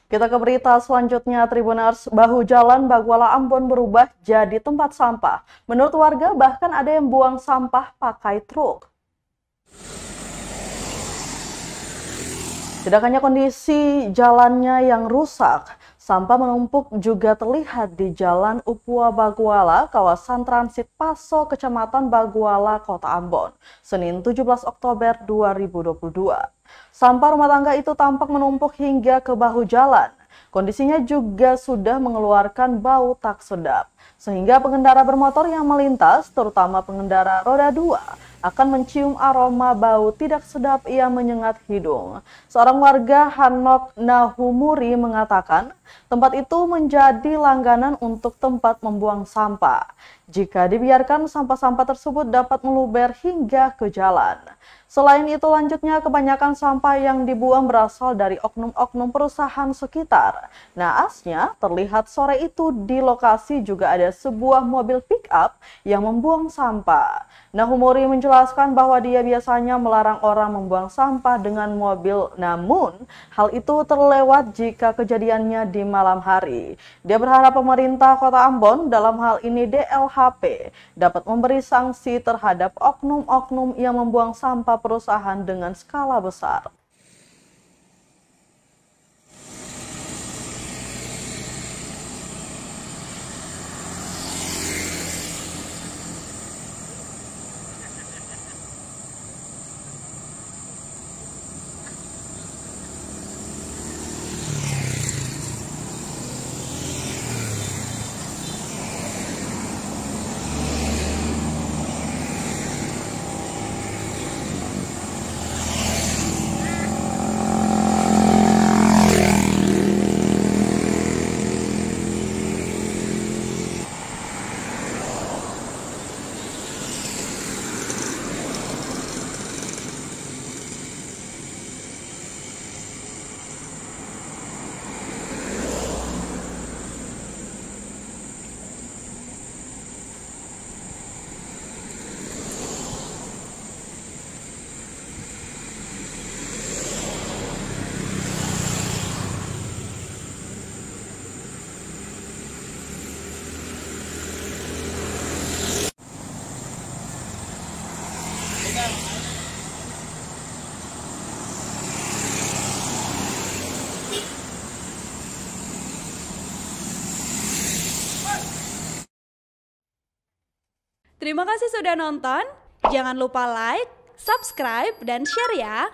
Kita ke berita selanjutnya, Tribuners. Bahu jalan Baguala Ambon berubah jadi tempat sampah. Menurut warga, bahkan ada yang buang sampah pakai truk. Tidak hanya kondisi jalannya yang rusak, sampah menumpuk juga terlihat di Jalan Upua Baguala, kawasan transit Paso, Kecamatan Baguala, Kota Ambon, Senin 17 Oktober 2022. Sampah rumah tangga itu tampak menumpuk hingga ke bahu jalan. Kondisinya juga sudah mengeluarkan bau tak sedap, sehingga pengendara bermotor yang melintas, terutama pengendara roda 2, akan mencium aroma bau tidak sedap yang menyengat hidung. Seorang warga, Hanok Nahumuri, mengatakan tempat itu menjadi langganan untuk tempat membuang sampah. Jika dibiarkan, sampah-sampah tersebut dapat meluber hingga ke jalan. Selain itu, lanjutnya kebanyakan sampah yang dibuang berasal dari oknum-oknum perusahaan sekitar. Naasnya, terlihat sore itu di lokasi juga ada sebuah mobil pick-up yang membuang sampah. Nahumuri menjelaskan bahwa dia biasanya melarang orang membuang sampah dengan mobil, namun hal itu terlewat jika kejadiannya di malam hari. Dia berharap pemerintah Kota Ambon, dalam hal ini DLHP, dapat memberi sanksi terhadap oknum-oknum yang membuang sampah perusahaan dengan skala besar. Terima kasih sudah nonton. Jangan lupa like, subscribe, dan share ya.